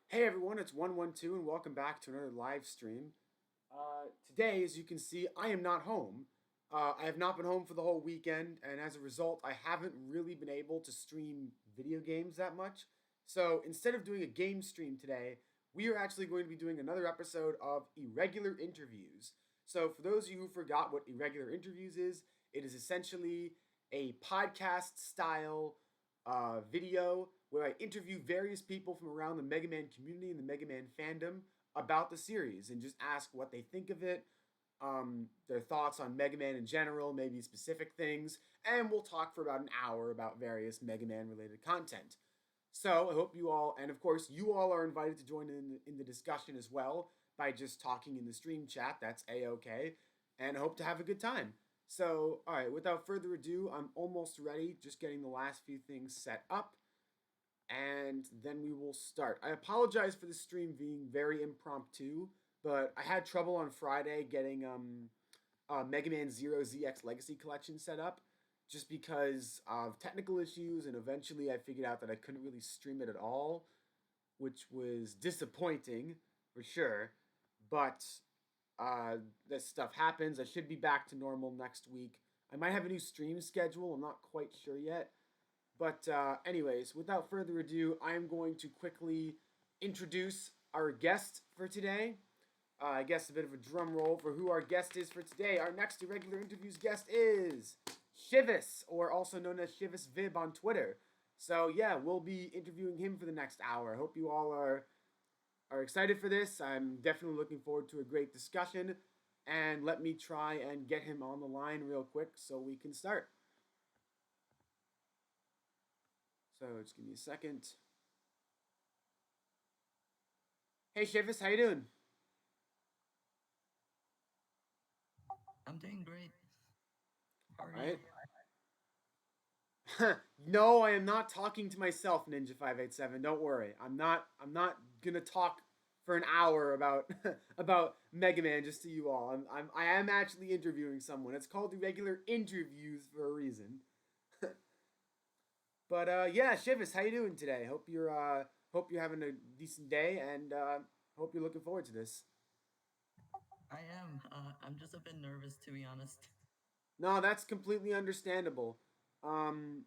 Hey everyone, it's 112 and welcome back to another live stream. Today, as you can see, I am not home. I have not been home for the whole weekend, and as a result, I haven't really been able to stream video games that much. So instead of doing a game stream today, we are actually going to be doing another episode of Irregular Interviews. So, for those of you who forgot what Irregular Interviews is, it is essentially a podcast style video where I interview various people from around the Mega Man community and the Mega Man fandom about the series and just ask what they think of it, their thoughts on Mega Man in general, maybe specific things, and we'll talk for about an hour about various Mega Man related content. So I hope you all, and of course, you all are invited to join in the discussion as well by just talking in the stream chat. That's a okay, and I hope to have a good time. So, all right, without further ado, I'm almost ready, just getting the last few things set up, and then we will start. I apologize for the stream being very impromptu, but I had trouble on Friday getting Mega Man Zero ZX Legacy Collection set up, just because of technical issues, and eventually I figured out that I couldn't really stream it at all, which was disappointing for sure. But this stuff happens. I should be back to normal next week. I might have a new stream schedule. I'm not quite sure yet. But, anyways, without further ado, I'm going to quickly introduce our guest for today. I guess a bit of a drum roll for who our guest is for today. Our next Irregular Interviews guest is Chivis, or also known as Chivis Vib on Twitter. So, yeah, we'll be interviewing him for the next hour. I hope you all are excited for this. I'm definitely looking forward to a great discussion. And let me try and get him on the line real quick so we can start. So just give me a second. Hey Shivis, how you doing? I'm doing great. How All are you? right. No, I am not talking to myself, Ninja587. Don't worry. I'm not gonna talk for an hour about about Mega Man just to you all. I am actually interviewing someone. It's called Irregular Interviews for a reason. But yeah, Shivis, how you doing today? Hope you're having a decent day, and hope you're looking forward to this. I am. I'm just a bit nervous, to be honest. No, that's completely understandable. Um,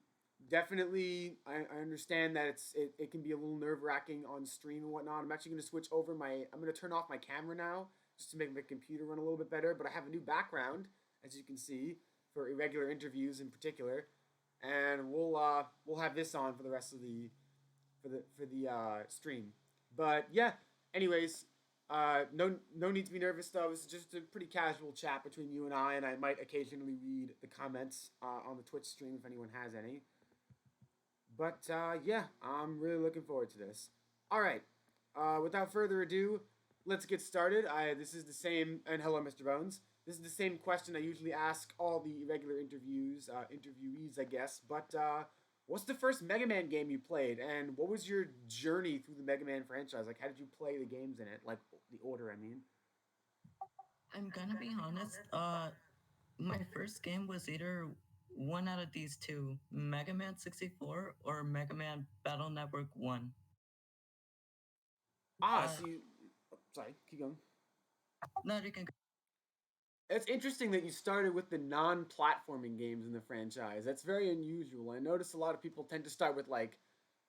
Definitely, I understand that it can be a little nerve wracking on stream and whatnot. I'm actually going to switch over my. I'm going to turn off my camera now just to make my computer run a little bit better. But I have a new background, as you can see, for irregular interviews in particular, and we'll have this on for the rest of the stream. But yeah, anyways, no need to be nervous though. It's just a pretty casual chat between you and I might occasionally read the comments on the Twitch stream if anyone has any. But yeah, I'm really looking forward to this. All right, without further ado, let's get started. This is the same, and hello, Mr. Bones. This is the same question I usually ask all the regular interviewees, I guess. But what's the first Mega Man game you played, and what was your journey through the Mega Man franchise? Like, how did you play the games in it? Like the order, I mean. I'm gonna be honest. My first game was either one out of these two: Mega Man 64 or Mega Man Battle Network 1. Ah, Uh, so you. Oh, sorry, keep going. no, you can. It's interesting that you started with the non-platforming games in the franchise. That's very unusual. I notice a lot of people tend to start with like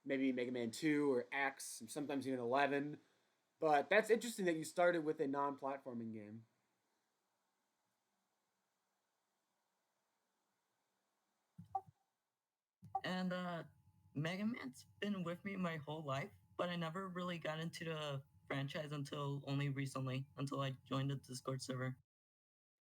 maybe Mega Man 2 or X, and sometimes even 11. But that's interesting that you started with a non-platforming game. And Mega Man's been with me my whole life, but I never really got into the franchise until only recently, until I joined the Discord server.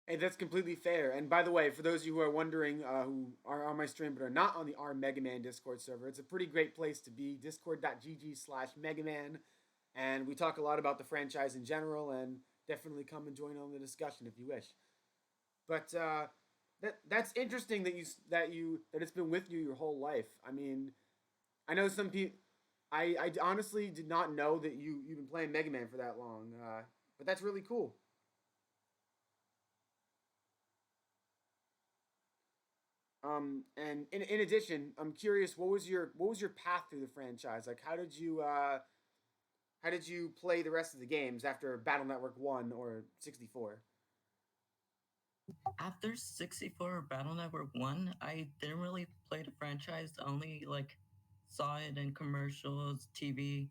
Hey, that's completely fair. And by the way, for those of you who are wondering, who are on my stream but are not on the R Mega Man Discord server, it's a pretty great place to be. Discord.gg/Mega Man. And we talk a lot about the franchise in general, and definitely come and join on the discussion if you wish. But that's interesting that it's been with you your whole life. I mean, I know some people. I honestly did not know that you've been playing Mega Man for that long. But that's really cool. And in addition, I'm curious, what was your path through the franchise? Like, how did you How did you play the rest of the games after Battle Network 1 or 64? After 64 Battle Network 1, I didn't really play the franchise. I only like saw it in commercials, TV.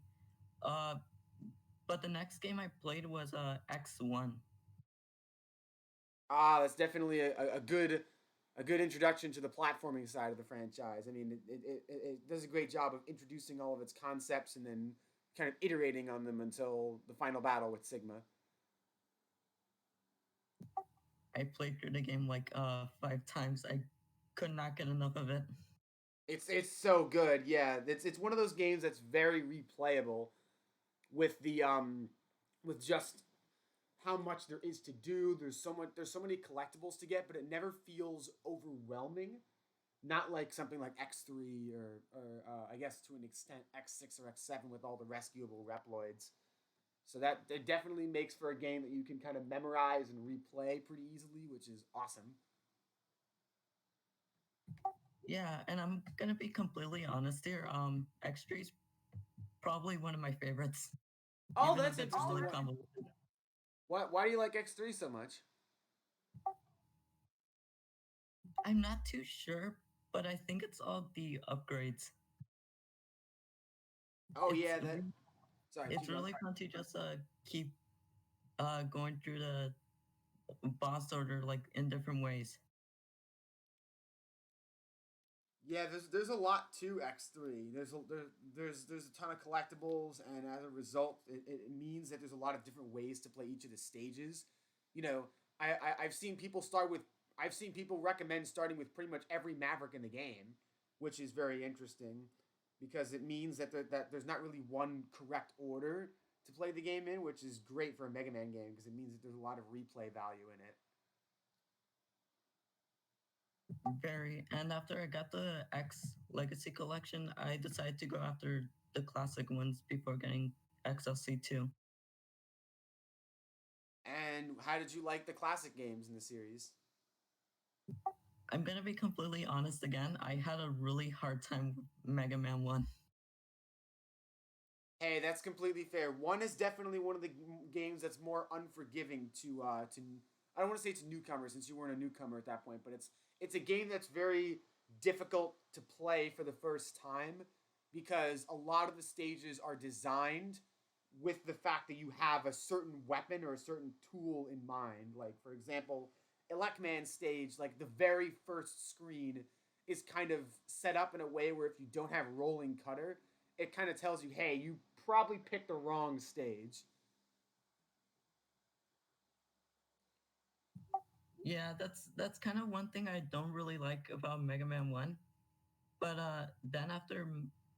Uh, but the next game I played was X1. Ah, that's definitely a good introduction to the platforming side of the franchise. I mean, it does a great job of introducing all of its concepts and then kind of iterating on them until the final battle with Sigma. I played through the game like 5 times. I could not get enough of it. It's so good. Yeah, it's one of those games that's very replayable with the with just how much there is to do. There's so many collectibles to get, but it never feels overwhelming. Not like something like X3 or I guess to an extent X6 or X7 with all the rescuable Reploids. So that it definitely makes for a game that you can kind of memorize and replay pretty easily, which is awesome. Yeah, and I'm gonna be completely honest here. X3 is probably one of my favorites, Oh, even that's if it's interesting. really convoluted. Why do you like X3 so much? I'm not too sure, but I think it's all the upgrades. Oh It's yeah, that. Sorry, it's keep going. really fun to just keep going through the boss order like in different ways. Yeah, there's a lot to X3. There's a ton of collectibles, and as a result, it means that there's a lot of different ways to play each of the stages. You know, I've seen people start with I've seen people recommend starting with pretty much every Maverick in the game, which is very interesting because it means that there's not really one correct order to play the game in, which is great for a Mega Man game because it means that there's a lot of replay value in it. Very. And after I got the X Legacy Collection, I decided to go after the classic ones before getting XLC2. And how did you like the classic games in the series? I'm gonna be completely honest again. I had a really hard time with Mega Man 1. Hey, that's completely fair. One is definitely one of the games that's more unforgiving to. I don't want to say to newcomers since you weren't a newcomer at that point, but it's a game that's very difficult to play for the first time because a lot of the stages are designed with the fact that you have a certain weapon or a certain tool in mind. Like for example, Elecman stage, like the very first screen is kind of set up in a way where if you don't have rolling cutter, it kind of tells you, hey, you probably picked the wrong stage. Yeah, that's kind of one thing I don't really like about Mega Man 1. But then after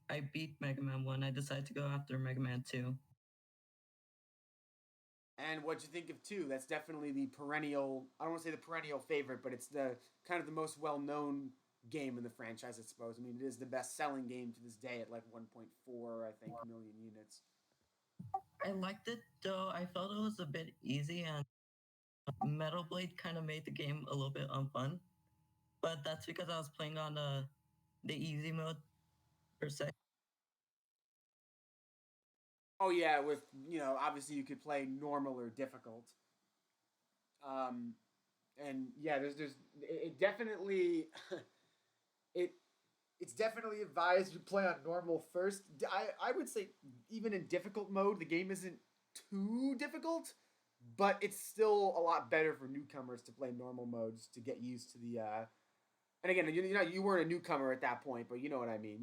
I beat Mega Man 1, I decided to go after Mega Man 2. And what'd you think of two? That's definitely the perennial. I don't want to say the perennial favorite, but it's the kind of the most well known game in the franchise, I suppose. I mean, it is the best selling game to this day at like 1.4, I think, million units. I liked it though. I felt it was a bit easy, and Metal Blade kind of made the game a little bit unfun. But that's because I was playing on the easy mode per se. Oh yeah, with obviously you could play normal or difficult. Um, and yeah, there's it definitely it it's definitely advised you play on normal first. I would say even in difficult mode, the game isn't too difficult, but it's still a lot better for newcomers to play normal modes to get used to the. And again, you weren't a newcomer at that point, but you know what I mean.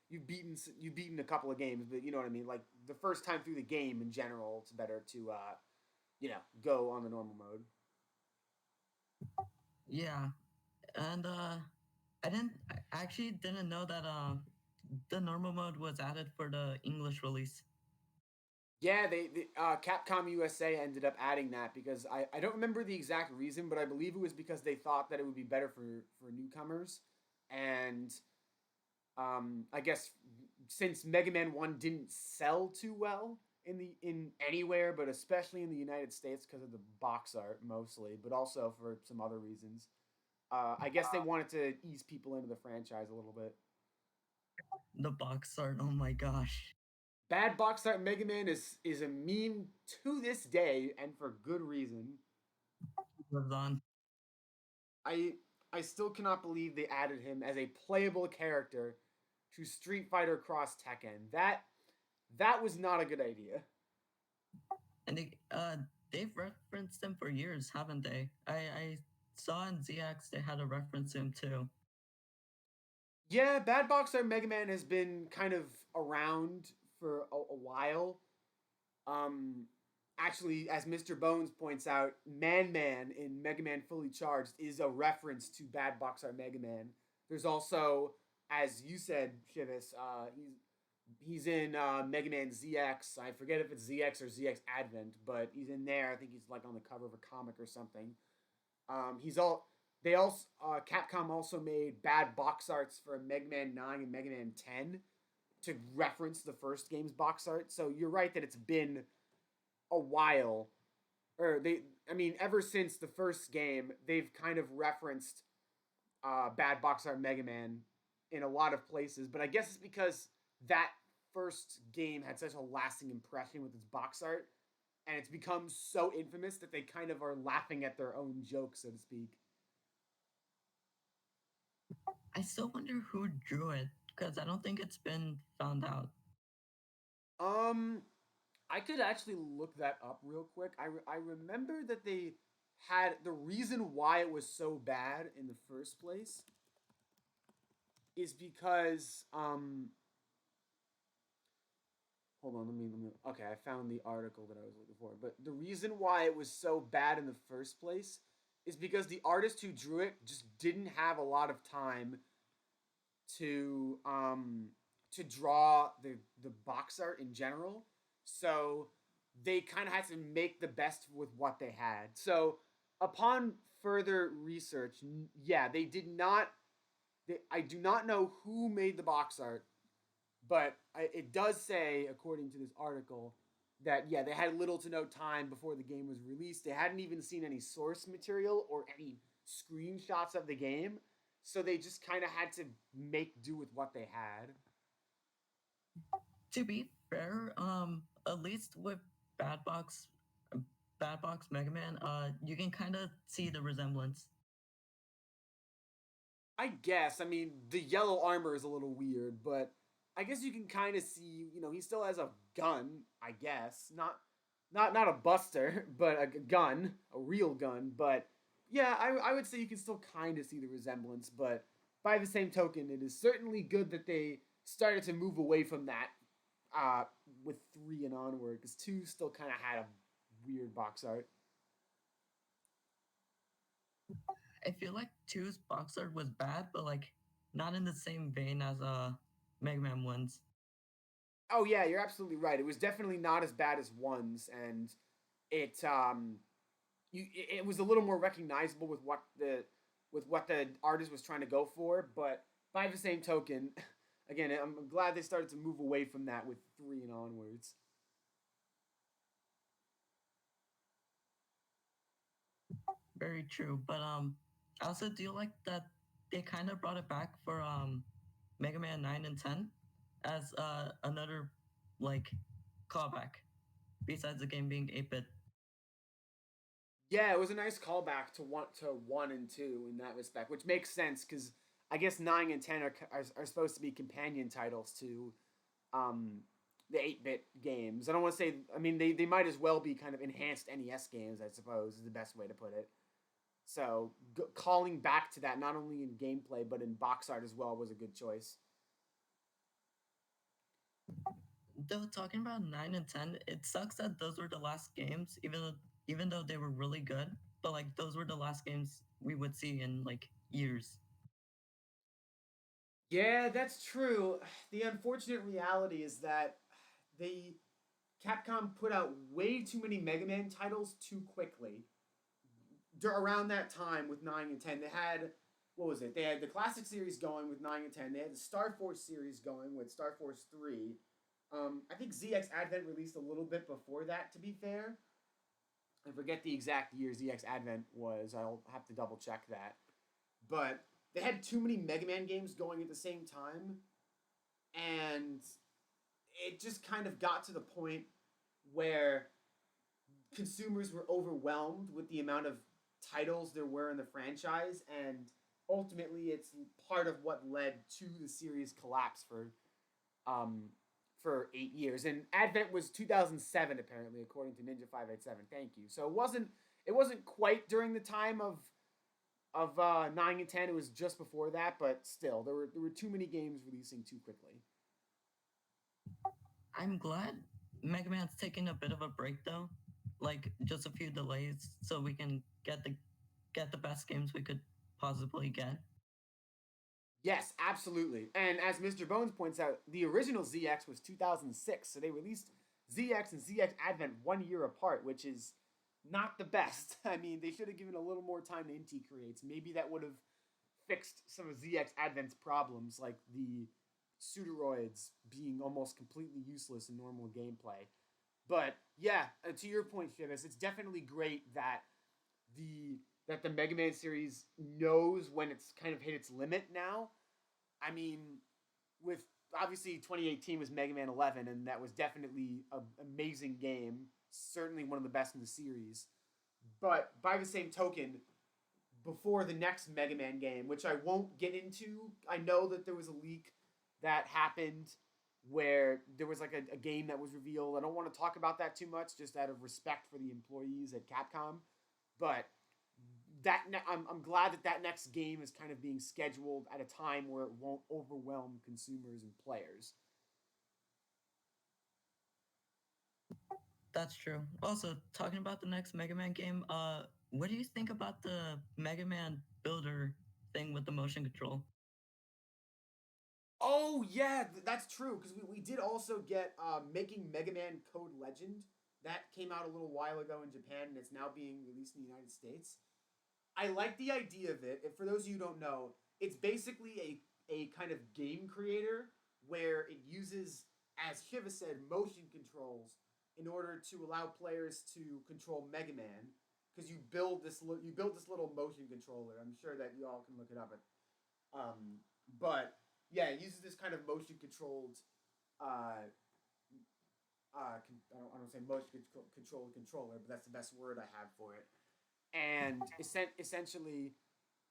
You've beaten a couple of games, but you know what I mean. Like the first time through the game in general, it's better to go on the normal mode. Yeah, and I actually didn't know that the normal mode was added for the English release. Yeah, Capcom USA ended up adding that because I don't remember the exact reason, but I believe it was because they thought that it would be better for newcomers, and I guess since Mega Man 1 didn't sell too well in anywhere, but especially in the United States because of the box art mostly, but also for some other reasons. I guess they wanted to ease people into the franchise a little bit. The box art, oh my gosh. Bad box art Mega Man is a meme to this day, and for good reason. Lives on. I I still cannot believe they added him as a playable character to Street Fighter Cross Tekken. That was not a good idea. And they've referenced him for years, haven't they? I saw in ZX they had a reference to him too. Yeah, Bad Box Art Mega Man has been kind of around for a while. Um, Actually, as Mr. Bones points out, Man Man in Mega Man Fully Charged is a reference to Bad Box Art Mega Man. There's also, as you said, Chivis, he's in Mega Man ZX. I forget if it's ZX or ZX Advent, but he's in there. I think he's like on the cover of a comic or something. He's all. They also Capcom also made bad box arts for Mega Man 9 and Mega Man 10 to reference the first game's box art. So you're right that it's been a while, or I mean, ever since the first game, they've kind of referenced bad box art Mega Man in a lot of places. But I guess it's because that first game had such a lasting impression with its box art, and it's become so infamous that they kind of are laughing at their own joke, so to speak. I still wonder who drew it because I don't think it's been found out. Um, I could actually look that up real quick. I remember that they had the reason why it was so bad in the first place is because hold on, let me okay, I found the article that I was looking for. But the reason why it was so bad in the first place is because the artist who drew it just didn't have a lot of time to um to draw the box art in general. So they kind of had to make the best with what they had. So upon further research, yeah, they did not I do not know who made the box art, but it does say, according to this article, that yeah, they had little to no time before the game was released. They hadn't even seen any source material or any screenshots of the game, so they just kind of had to make do with what they had. To be fair, at least with Bad Box, uh, Bad Box Mega Man, you can kind of see the resemblance. I guess. I mean, the yellow armor is a little weird, but I guess you can kind of see. He still has a gun. I guess not a buster, but a gun, a real gun. But yeah, I would say you can still kind of see the resemblance. But by the same token, it is certainly good that they started to move away from that uh, with 3 and onward, because 2 still kind of had a weird box art. I feel like two's box art was bad, but like not in the same vein as Mega Man one's. Oh yeah, you're absolutely right. It was definitely not as bad as one's, and it it was a little more recognizable with what the artist was trying to go for. But by the same token, again, I'm glad they started to move away from that with 3 and onwards. Very true, but I also do like that they kind of brought it back for Mega Man 9 and 10 as another like callback besides the game being 8-bit. Yeah, it was a nice callback to 1 and 2 in that respect, which makes sense because I guess 9 and 10 are supposed to be companion titles to um, the 8-bit games. I don't want to say. I mean, they might as well be kind of enhanced NES games. I suppose is the best way to put it. So calling back to that not only in gameplay but in box art as well was a good choice. Though talking about 9 and 10, it sucks that those were the last games, even though they were really good. But like those were the last games we would see in like years. Yeah, that's true. The unfortunate reality is that they Capcom put out way too many Mega Man titles too quickly. Around that time with 9 and 10, they had what was it? They had the classic series going with 9 and 10. They had the Star Force series going with Star Force 3. I think ZX Advent released a little bit before that. To be fair, I forget the exact year ZX Advent was. I'll have to double check that. But they had too many Mega Man games going at the same time, and it just kind of got to the point where consumers were overwhelmed with the amount of titles there were in the franchise, and ultimately it's part of what led to the series collapse um for 8 years. And Advent was 2007 apparently, according to Ninja 587. Thank you. So it wasn't quite during the time of 9 and 10. It was just before that, but still, there were too many games releasing too quickly. I'm glad Mega Man's taking a bit of a break though, like just a few delays, so we can get the best games we could possibly get. Yes, absolutely. And as Mr. Bones points out, the original ZX was 2006, so they released ZX and ZX Advent 1 year apart, which is not the best. I mean, they should have given a little more time to Inti creates. Maybe that would have fixed some of ZX Advent's problems, like the pseudoroids being almost completely useless in normal gameplay. But yeah, to your point, Chivis, it's definitely great the the Mega Man series knows when it's kind of hit its limit now. I mean, with obviously 2018 was Mega Man 11, and that was definitely an amazing game, certainly one of the best in the series. But by the same token, before the next Mega Man game, which I won't get into, I know that there was a leak that happened where there was like a game that was revealed. I don't want to talk about that too much, just out of respect for the employees at Capcom. But I'm glad that next game is kind of being scheduled at a time where it won't overwhelm consumers and players. That's true. Also, talking about the next Mega Man game, what do you think about the Mega Man Builder thing with the motion control? Oh yeah, that's true. Because we did also get making Mega Man Code Legend that came out a little while ago in Japan, and it's now being released in the United States. I like the idea of it. And for those of you who don't know, it's basically a kind of game creator where it uses, as Shiva said, motion controls in order to allow players to control Mega Man. Because you build this little motion controller. I'm sure that you all can look it up. But yeah, it uses this kind of motion controlled. I don't say motion controlled controller, but that's the best word I have for it. And essentially,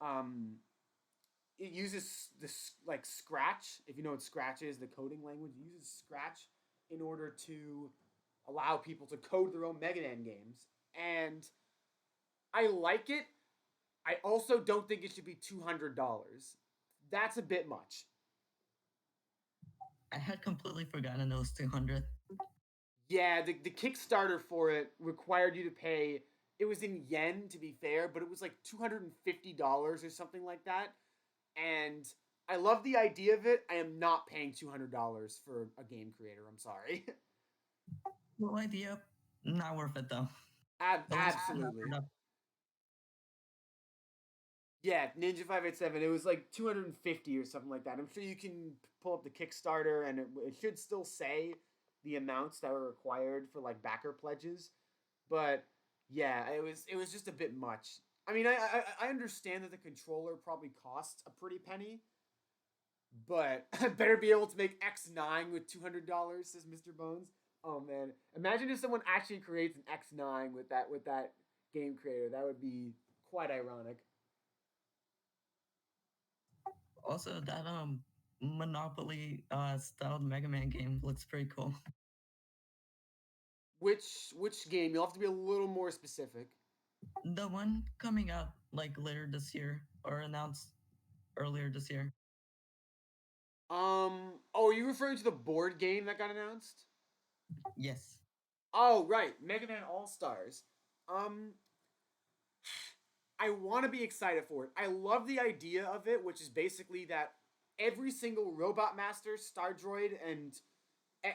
um, it uses this like Scratch. If you know what Scratch is, the coding language, it uses Scratch in order to allow people to code their own Mega Man games. And I like it. I also don't think it should be $200. That's a bit much. I had completely forgotten it was 200. Yeah, the Kickstarter for it required you to pay. It was in yen, to be fair, but it was like $250 or something like that. And I love the idea of it. I am not paying $200 for a game creator. I'm sorry. Cool idea, not worth it though. At least not for Absolutely. the Yeah, Ninja 587. It was like 250 or something like that. I'm sure you can pull up the Kickstarter, and it should still say the amounts that were required for like backer pledges. But yeah, it was just a bit much. I mean, I understand that the controller probably costs a pretty penny, but I better be able to make X9 with $200, says Mr. Bones. Oh man, imagine if someone actually creates an X9 with that game creator. That would be quite ironic. also that Monopoly styled Mega Man game looks pretty cool. Which game? You'll have to be a little more specific. The one coming out like later this year or announced earlier this year. Oh, are you referring to the board game that got announced? Yes. Oh, right, Mega Man All Stars. Um, I want to be excited for it. I love the idea of it, which is basically that every single robot master, star droid, and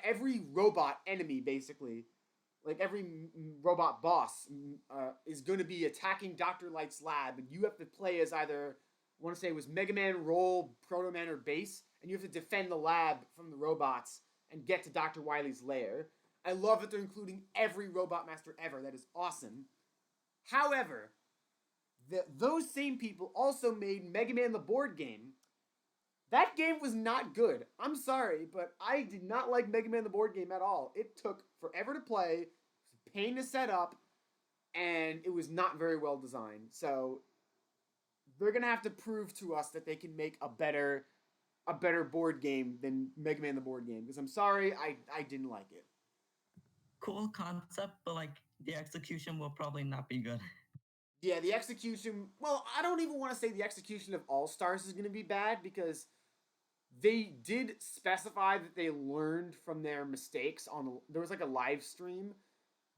every robot enemy, basically, like every robot boss, is going to be attacking Dr. Light's lab, and you have to play as either, I want to say it was Mega Man, Roll, Proto Man, or Base, and you have to defend the lab from the robots and get to Dr. Wily's lair. I love that they're including every robot master ever. That is awesome. However, those same people also made Mega Man the board game, That game was not good. I'm sorry, but I did not like Mega Man the board game at all. It took forever to play, it was a pain to set up, and it was not very well designed. So they're gonna have to prove to us that they can make a better board game than Mega Man the board game. Because I'm sorry, I didn't like it. Cool concept, but like the execution will probably not be good. Yeah, the execution. Well, I don't even want to say the execution of All Stars is gonna be bad because they did specify that they learned from their mistakes on. There was like a live stream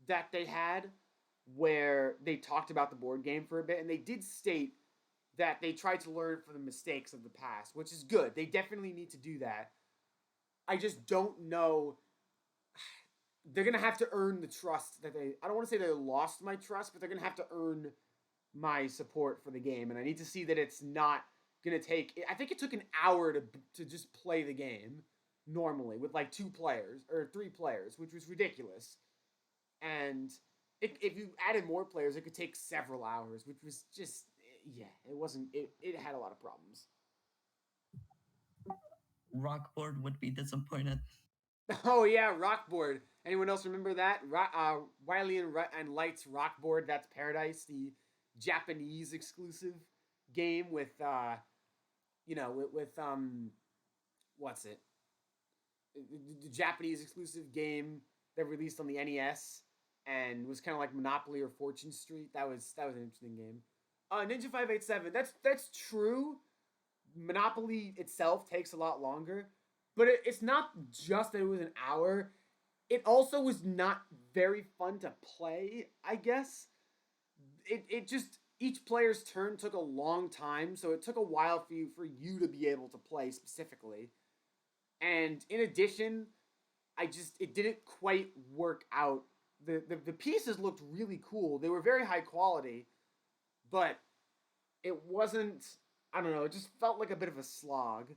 that they had where they talked about the board game for a bit, and they did state that they tried to learn from the mistakes of the past, which is good. They definitely need to do that. I just don't know. They're gonna have to earn the trust that they. I don't want to say they lost my trust, but they're gonna have to earn my support for the game, and I need to see that it's not gonna take. I think it took an hour to just play the game normally with like 2 players or 3 players, which was ridiculous. And if you added more players, it could take several hours, which was just yeah, it wasn't. It had a lot of problems. Rockboard would be disappointed. Oh yeah, Rockboard. Anyone else remember that? Wiley and Light's Rockboard. That's Paradise, the Japanese exclusive game with what's it? The Japanese exclusive game that released on the NES and was kind of like Monopoly or Fortune Street. That was an interesting game. Ninja 587. That's true. Monopoly itself takes a lot longer, but it's not just that it was an hour. It also was not very fun to play. I guess it just each player's turn took a long time, so it took a while for you to be able to play specifically. And in addition, it didn't quite work out. The pieces looked really cool. They were very high quality, but it wasn't. I don't know. It just felt like a bit of a slog.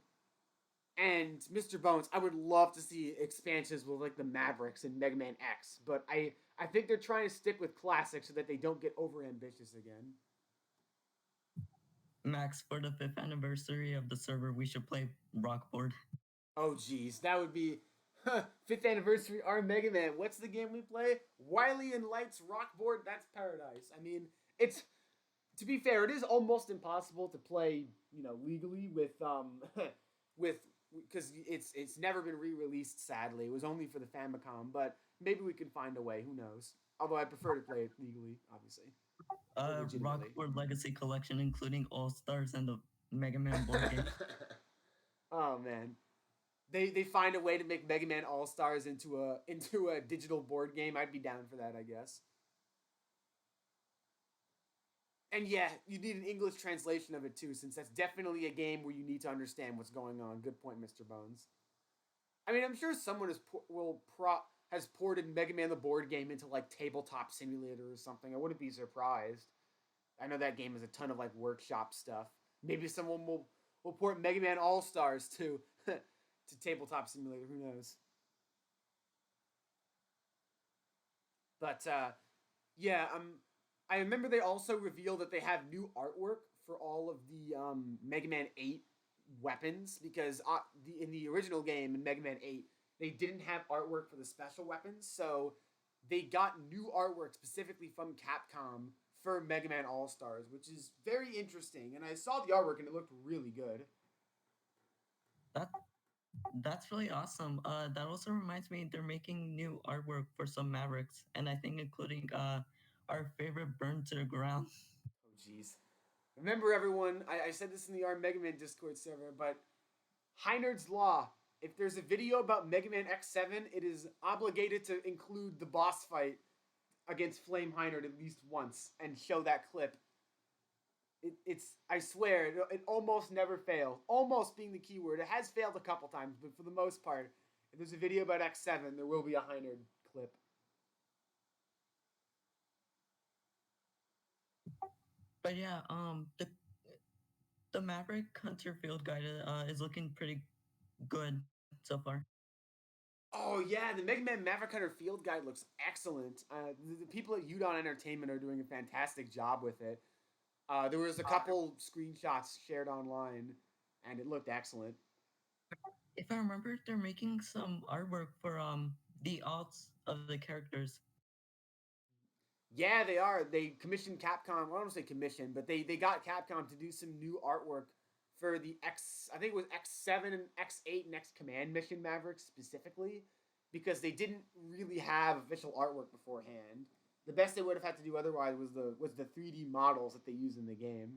And Mr. Bones, I would love to see expansions with like the Mavericks and Mega Man X, but I think they're trying to stick with classics so that they don't get over ambitious again. Max, for the fifth anniversary of the server, we should play Rockboard. Oh geez, that would be fifth anniversary our Mega Man. What's the game we play? Wily and Light's Rockboard. That's paradise. I mean, it's to be fair, it is almost impossible to play, legally with with because it's never been re-released. Sadly, it was only for the Famicom, but maybe we can find a way. Who knows? Although I prefer to play it legally, obviously, or legitimately. Rockboard Legacy Collection, including All Stars and the Mega Man board game. Oh man, they find a way to make Mega Man All Stars into a digital board game. I'd be down for that, I guess. And yeah, you need an English translation of it too, since that's definitely a game where you need to understand what's going on. Good point, Mr. Bones. I mean, I'm sure someone has ported Mega Man the board game into like Tabletop Simulator or something. I wouldn't be surprised. I know that game has a ton of like workshop stuff. Maybe someone will port Mega Man All Stars to to Tabletop Simulator. Who knows? But yeah, I remember they also revealed that they have new artwork for all of the Mega Man 8 weapons because in the original game in Mega Man 8 they didn't have artwork for the special weapons, so they got new artwork specifically from Capcom for Mega Man All Stars, which is very interesting. And I saw the artwork and it looked really good. That that's really awesome. That also reminds me they're making new artwork for some Mavericks, and I think including our favorite Burn to the Ground. Oh jeez. Remember everyone, I said this in the R Mega Man Discord server, but Heinerd's Law. If there's a video about Mega Man X7, it is obligated to include the boss fight against Flame Heinerd at least once and show that clip. It's I swear it almost never fails. Almost being the key word. It has failed a couple times, but for the most part, if there's a video about X7, there will be a Heinerd clip. But yeah, the Maverick Hunter Field Guide is looking pretty good so far. Oh yeah, the Mega Man Maverick Hunter Field Guide looks excellent. The people at Udon Entertainment are doing a fantastic job with it. There was a couple screenshots shared online, and it looked excellent. If I remember, they're making some artwork for the alts of the characters. Yeah, they are. They commissioned Capcom. Well, I don't say commission, but they got Capcom to do some new artwork for the X. I think it was X7 and X8 and X Command Mission Maverick specifically, because they didn't really have official artwork beforehand. The best they would have had to do otherwise was the 3D models that they use in the game.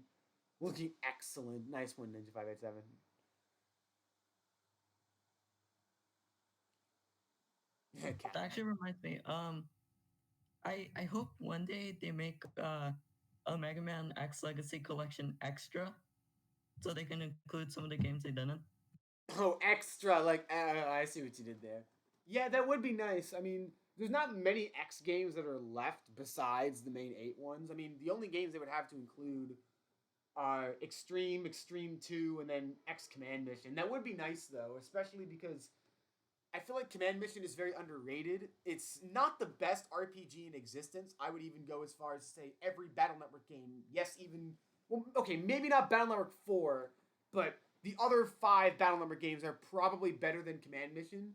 Looking excellent. Nice one, Ninja 587. That Capcom. actually reminds me. I hope one day they make a Mega Man X Legacy Collection extra, so they can include some of the games they didn't. Oh, extra! Like, I see what you did there. Yeah, that would be nice. I mean, there's not many X games that are left besides the main 8 ones. I mean, the only games they would have to include are Extreme, Extreme 2, and then X Command Mission. That would be nice, though, especially because I feel like Command Mission is very underrated. It's not the best RPG in existence. I would even go as far as to say every Battle Network game, yes, even, well, okay, maybe not Battle Network 4, but the other 5 Battle Network games are probably better than Command Mission.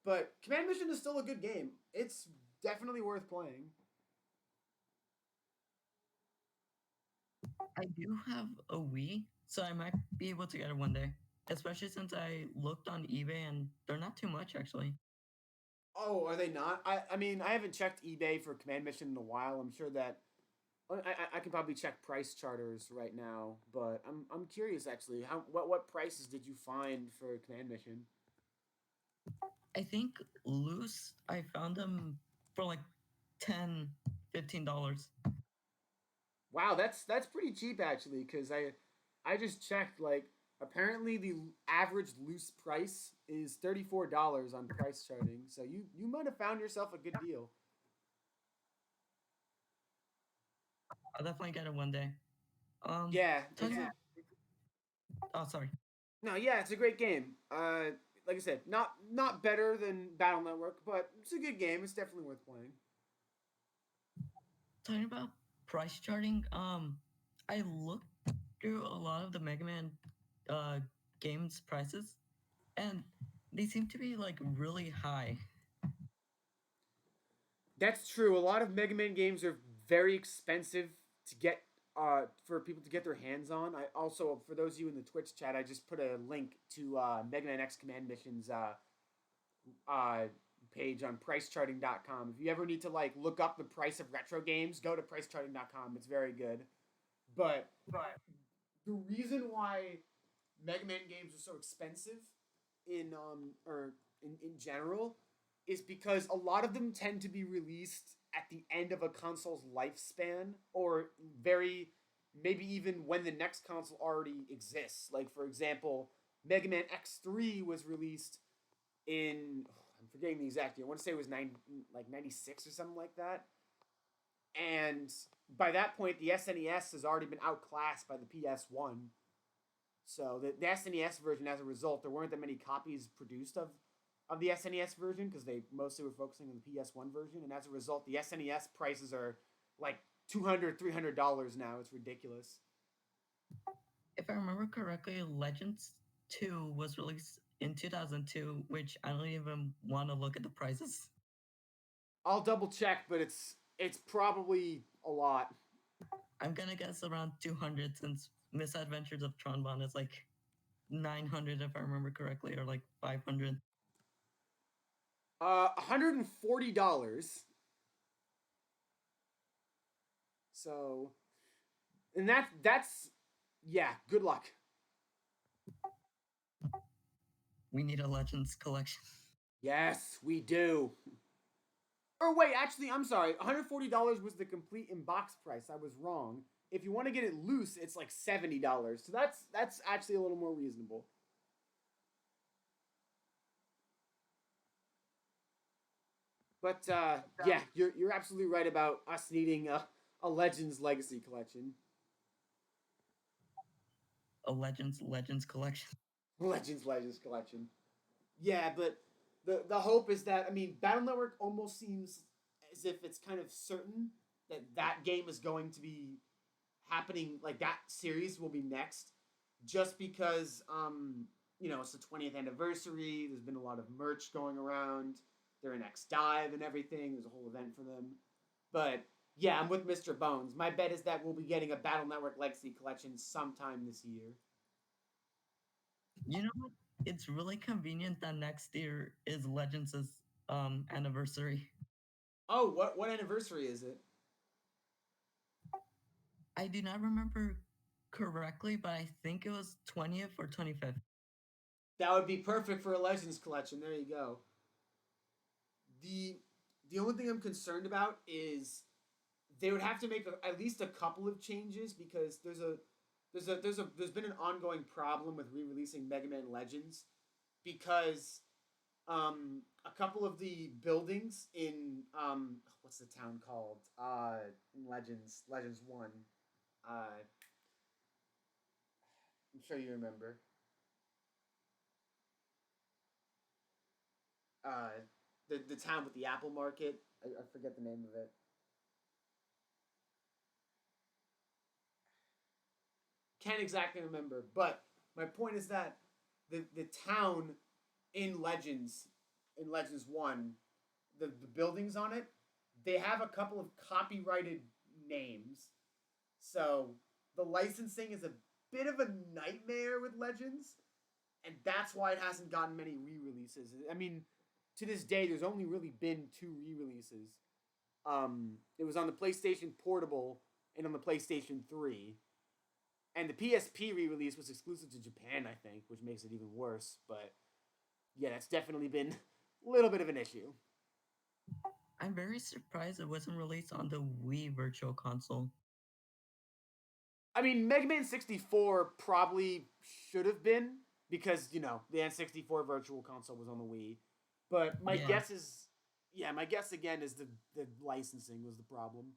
But Command Mission is still a good game. It's definitely worth playing. I do have a Wii, so I might be able to get it one day. Especially since I looked on eBay and they're not too much actually. Oh, are they not? I mean, I haven't checked eBay for Command Mission in a while. I'm sure that I can probably check price charters right now, but I'm curious actually. What prices did you find for Command Mission? I think loose, I found them for like 10, $15. Wow, that's pretty cheap actually. Because I just checked. Like, apparently the average loose price is $34 on price charting. So you might have found yourself a good deal. I'll definitely get it one day. Yeah, it's Talking. a Oh, sorry. no, yeah, it's a great game. Like I said, not better than Battle Network, but it's a good game. It's definitely worth playing. Talking about price charting. I looked through a lot of the Mega Man uh games prices, and they seem to be like really high. That's true. A lot of Mega Man games are very expensive to get for people to get their hands on. I also, for those of you in the Twitch chat, I just put a link to Mega Man X Command Missions uh, page on pricecharting.com. If you ever need to like look up the price of retro games, go to pricecharting.com. It's very good. But the reason why Mega Man games are so expensive in general is because a lot of them tend to be released at the end of a console's lifespan, or very maybe even when the next console already exists. Like, for example, Mega Man X3 was released in, I'm forgetting the exact year. I want to say it was 96 or something like that. And by that point, the SNES has already been outclassed by the PS1. So the SNES version, as a result, there weren't that many copies produced of the SNES version because they mostly were focusing on the PS1 version, and as a result, the SNES prices are like $200, $300 now. It's ridiculous. If I remember correctly, Legends 2 was released in 2002, which I don't even want to look at the prices. I'll double check, but it's probably a lot. I'm gonna guess around 200 since Misadventures of Tronbon is like 900 if I remember correctly, or like 500. $140. So, and that's yeah. Good luck. We need a Legends collection. Yes, we do. Or wait, actually, I'm sorry. $140 was the complete in box price. I was wrong. If you want to get it loose, it's like $70. So that's actually a little more reasonable. But yeah, you're absolutely right about us needing a Legends Legacy collection. A Legends collection. Legends collection. Yeah, but the hope is that, I mean, Battle Network almost seems as if it's kind of certain that that game is going to be happening. Like, that series will be next. just because it's the 20th anniversary. There's been a lot of merch going around. They're in X Dive and everything. There's a whole event for them. But yeah, I'm with Mr. Bones. My bet is that we'll be getting a Battle Network Legacy Collection sometime this year. You know what? It's really convenient that next year is Legends' anniversary. Oh, what anniversary is it? I do not remember correctly, but I think it was 20th or 25th. That would be perfect for a Legends collection. There you go. The the only thing I'm concerned about is they would have to make at least a couple of changes because there's been an ongoing problem with re-releasing Mega Man Legends because a couple of the buildings in what's the town called in Legends 1. I'm sure you remember. uh the town with the apple market. I forget the name of it. Can't exactly remember, but my point is that the town in Legends 1, the buildings on it, they have a couple of copyrighted names. So the licensing is a bit of a nightmare with Legends, and that's why it hasn't gotten many re-releases. I mean, to this day, there's only really been two re-releases. It was on the PlayStation Portable and on the PlayStation 3. And the PSP re-release was exclusive to Japan, I think, which makes it even worse. But yeah, that's definitely been a little bit of an issue. I'm very surprised it wasn't released on the Wii Virtual Console. I mean, Mega Man 64 probably should have been because, the N64 Virtual Console was on the Wii. But my Yeah, guess is, yeah, my guess again is the licensing was the problem.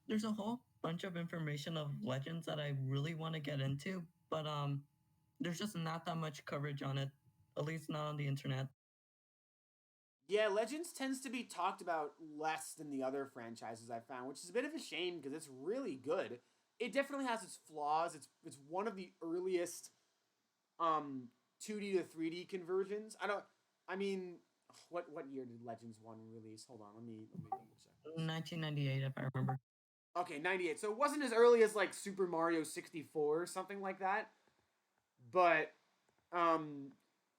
there's a whole bunch of information of Legends that I really want to get into, but there's just not that much coverage on it, at least not on the internet. Yeah, Legends tends to be talked about less than the other franchises I found, which is a bit of a shame because it's really good. It definitely has its flaws. It's one of the earliest 2D to 3D conversions. I mean what year did Legends 1 release? Hold on, let me double check this. 1998, if I remember. Okay, 98. So it wasn't as early as like Super Mario 64 or something like that, but um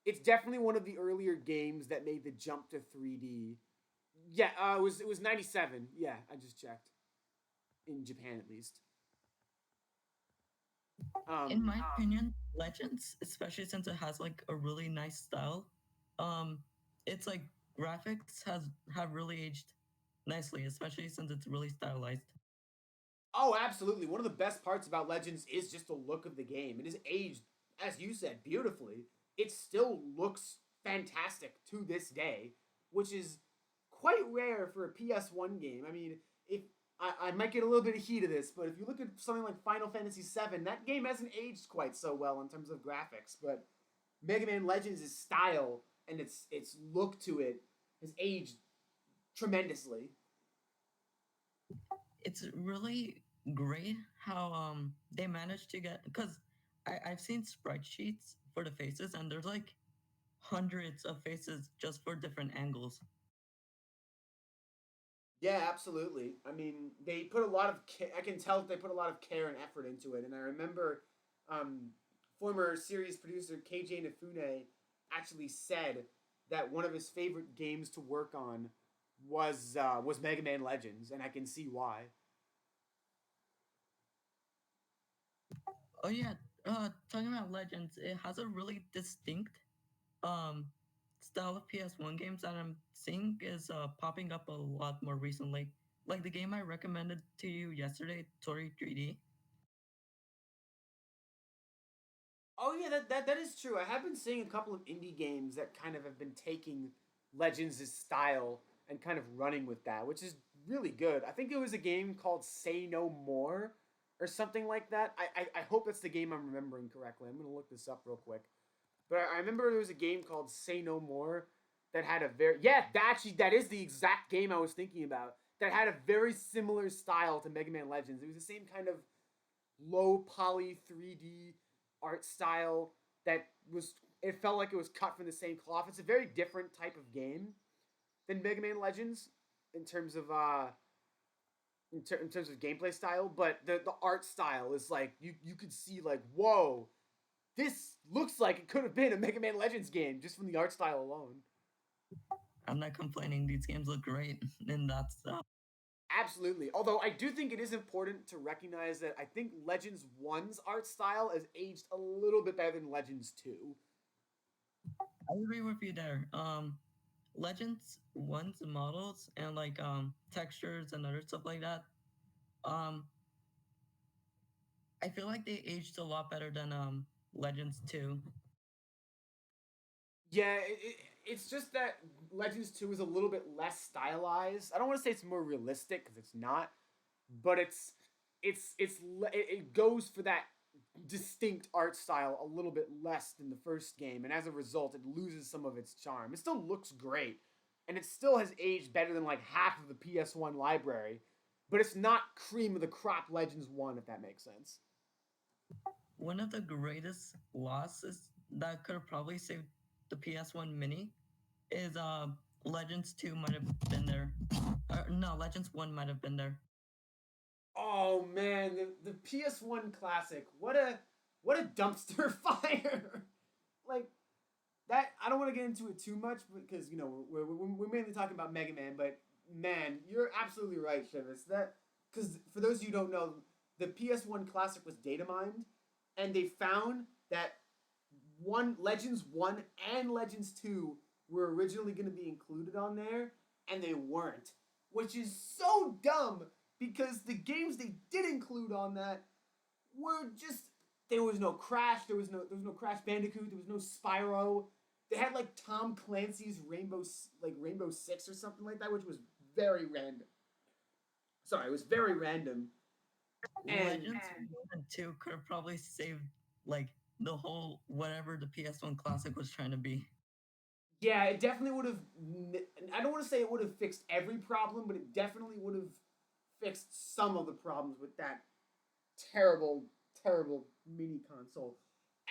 it's definitely one of the earlier games that made the jump to 3D. Yeah, it was 97. Yeah, I just checked. In Japan at least. In Um my opinion, Legends, especially since it has like a really nice style, um, it's like graphics has have really aged nicely, especially since it's really stylized. oh, absolutely. One of the best parts about Legends is just the look of the game. It is aged, as you said, beautifully. It still looks fantastic to this day, which is quite rare for a PS1 game. I mean, if I might get a little bit of heat of this, but if you look at something like Final Fantasy VII, that game hasn't aged quite so well in terms of graphics. But Mega Man Legends' style and its look to it has aged tremendously. It's really great how they managed to get because I've seen sprite sheets for the faces and there's like hundreds of faces just for different angles. Yeah, absolutely. I mean, they put a lot of I can tell they put a lot of care and effort into it. And I remember um, former series producer KJ Nafune actually said that one of his favorite games to work on was Mega Man Legends, and I can see why. Oh yeah, talking about Legends, it has a really distinct um style of PS1 games that I'm seeing is popping up a lot more recently. Like the game I recommended to you yesterday, Tori 3D. Oh yeah, that is true. I have been seeing a couple of indie games that kind of have been taking Legends' style and kind of running with that, which is really good. I think it was a game called Say No More or something like that. I hope that's the game I'm remembering correctly. I'm gonna look this up real quick. But I remember there was a game called Say No More that had a very, yeah, that is the exact game I was thinking about. that had a very similar style to Mega Man Legends. It was the same kind of low poly 3D art style that was, it felt like it was cut from the same cloth. It's a very different type of game than Mega Man Legends in terms of in terms of gameplay style, but the art style is like you could see like, whoa, this looks like it could have been a Mega Man Legends game just from the art style alone. I'm not complaining. These games look great, and that's Absolutely. Although I do think it is important to recognize that I think Legends 1's art style has aged a little bit better than Legends 2. I agree with you there. Legends one's models and like textures and other stuff like that. Um, I feel like they aged a lot better than Legends two. Yeah, it's just that Legends 2 is a little bit less stylized. I don't want to say it's more realistic because it's not, but it goes for that distinct art style a little bit less than the first game, and as a result, it loses some of its charm. It still looks great, and it still has aged better than like half of the PS1 library, but it's not cream of the crop Legends 1, if that makes sense. One of the greatest losses that could have probably saved the PS1 Mini is Legends 2 might have been there. No, Legends 1 might have been there. Oh man, the PS1 classic. What a dumpster fire. Like that, I don't want to get into it too much because you know we're mainly talking about Mega Man, but man, you're absolutely right, Chivis. That because for those of you who don't know, the PS1 classic was data mined, and they found that one Legends 1 and Legends 2 were originally going to be included on there, and they weren't, which is so dumb because the games they did include on that were just, there was no Crash, there was no Crash Bandicoot, there was no Spyro. They had like Tom Clancy's Rainbow Six or something like that, which was very random. Sorry, it was very random. And Legends 1 and 2 could have probably saved like the whole whatever the PS1 classic was trying to be. yeah, it definitely would have. I don't want to say it would have fixed every problem, but it definitely would have fixed some of the problems with that terrible, terrible mini console.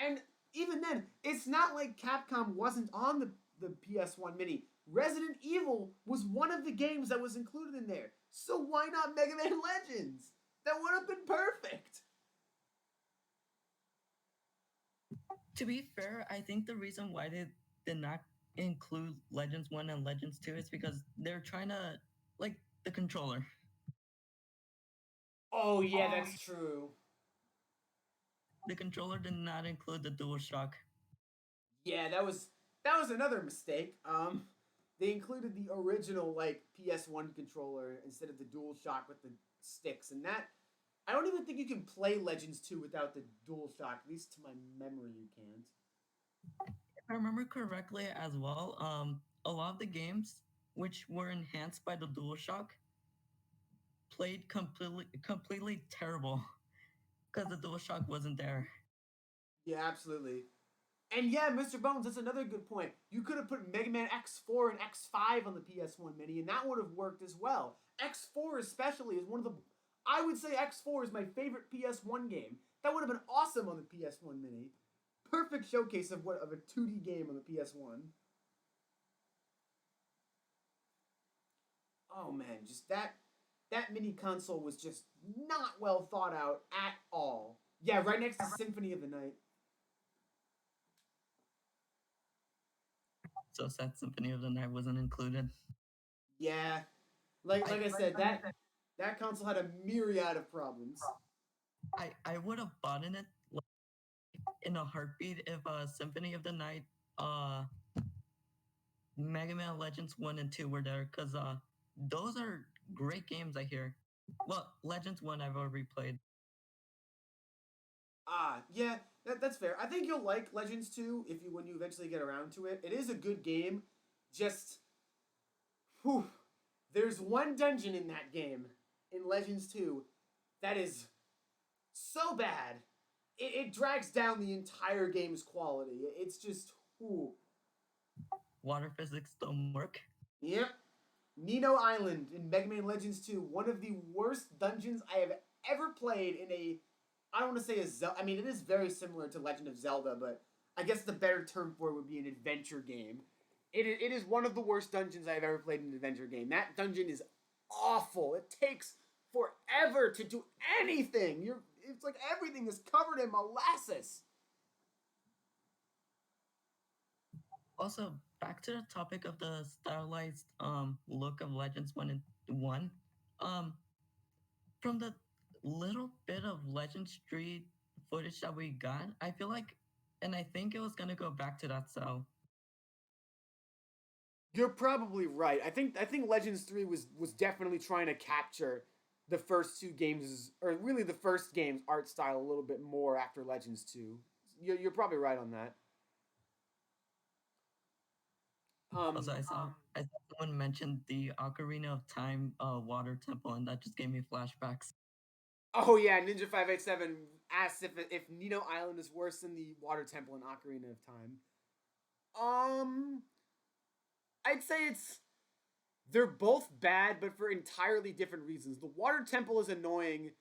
And even then, it's not like Capcom wasn't on the PS1 Mini. Resident Evil was one of the games that was included in there. So why not Mega Man Legends? That would have been perfect. To be fair, I think the reason why they did not include Legends 1 and Legends 2 is because they're trying to like the controller. Oh yeah, that's true. The controller did not include the DualShock. Yeah, that was another mistake. They included the original like PS1 controller instead of the DualShock with the sticks, and that I don't even think you can play Legends 2 without the DualShock. At least to my memory, you can't. If I remember correctly as well, a lot of the games which were enhanced by the DualShock played completely terrible because the DualShock wasn't there. Yeah, absolutely. And yeah, Mr. Bones, that's another good point. You could have put Mega Man X4 and X5 on the PS1 Mini, and that would have worked as well. X4 especially is one of the, I would say X4 is my favorite PS1 game. That would have been awesome on the PS1 Mini. Perfect showcase of what of a 2D game on the PS1. Oh man, just that mini console was just not well thought out at all. Yeah, right next to Symphony of the Night. So sad Symphony of the Night wasn't included. Yeah, like I said, that console had a myriad of problems. I would have bought in it like, in a heartbeat if Symphony of the Night, uh, Mega Man Legends 1 and 2 were there because those are great games, I hear. Well, Legends 1 I've already played. Ah, yeah, that's fair. I think you'll like Legends 2 if you when you eventually get around to it. It is a good game. Just whew, there's one dungeon in that game in Legends 2 that is so bad. It drags down the entire game's quality. It's just whew. Water physics don't work. Yep. Nino Island in Mega Man Legends 2, one of the worst dungeons I have ever played in a. I don't want to say a Zelda. I mean, it is very similar to Legend of Zelda, but I guess the better term for it would be an adventure game. It is one of the worst dungeons I've ever played in an adventure game. That dungeon is awful. It takes forever to do anything. It's like everything is covered in molasses. Also, back to the topic of the stylized look of Legends 1 and 1. Um, from the little bit of Legend Street footage that we got, I feel like, and I think it was gonna go back to that style. You're probably right. I think Legends 3 was definitely trying to capture the first two games, or really the first game's art style a little bit more after Legends 2. You're probably right on that. Also, I saw someone mentioned the Ocarina of Time water temple, and that just gave me flashbacks. Oh yeah, Ninja 587 asked if Nino Island is worse than the Water Temple in Ocarina of Time. Um, I'd say they're both bad, but for entirely different reasons. The Water Temple is annoying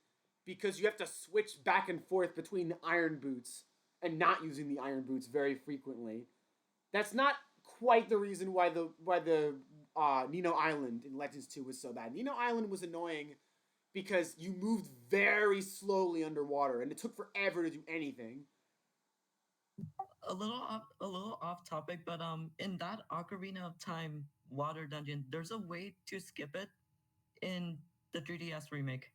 because you have to switch back and forth between the Iron Boots and not using the Iron Boots very frequently. That's not quite the reason why the Nino Island in Legends 2 was so bad. Nino Island was annoying because you moved very slowly underwater and it took forever to do anything. A little off topic, but in that Ocarina of Time water dungeon, there's a way to skip it in the 3DS remake.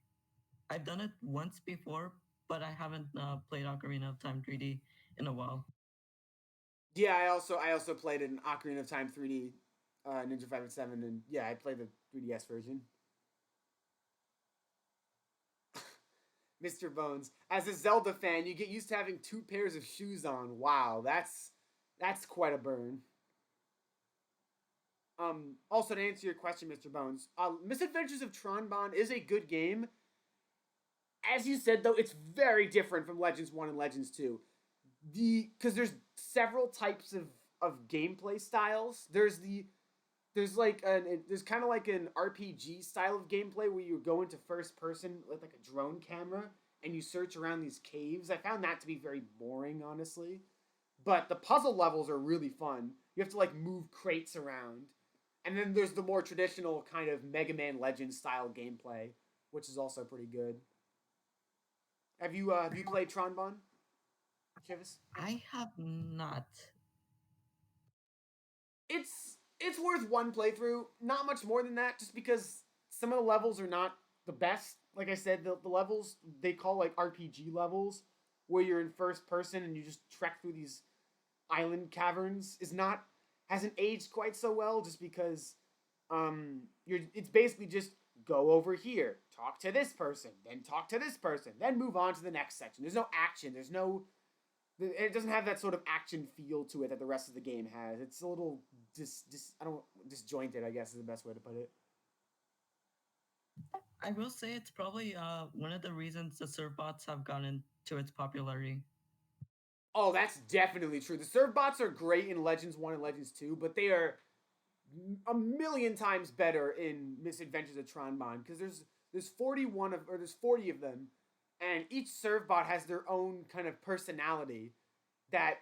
I've done it once before, but I haven't played Ocarina of Time 3D in a while. Yeah, I also played an Ocarina of Time 3D Ninja 5 and 7, and yeah, I played the 3DS version. Mr. Bones, as a Zelda fan, you get used to having two pairs of shoes on. Wow, that's quite a burn. Also to answer your question, Mr. Bones, Misadventures of Tronbon is a good game. As you said, though, it's very different from Legends 1 and Legends 2. Because there's several types of gameplay styles. There's kind of like an RPG style of gameplay where you go into first person with like a drone camera and you search around these caves. I found that to be very boring, honestly. But the puzzle levels are really fun. You have to like move crates around. And then there's the more traditional kind of Mega Man Legends style gameplay, which is also pretty good. Have you played Tronbon, Chivis? I have not. It's worth one playthrough, not much more than that, just because some of the levels are not the best. Like I said, the levels they call like RPG levels, where you're in first person and you just trek through these island caverns, is not hasn't aged quite so well, just because you're it's basically just go over here, talk to this person, then talk to this person, then move on to the next section. There's no action. There's no it doesn't have that sort of action feel to it that the rest of the game has. It's a little I don't disjointed, I guess is the best way to put it. I will say it's probably one of the reasons the surf bots have gotten to its popularity. Oh, that's definitely true. The serve bots are great in Legends 1 and Legends 2, but they are a million times better in Misadventures of Tronbon because there's 41 of or there's 40 of them, and each serve bot has their own kind of personality that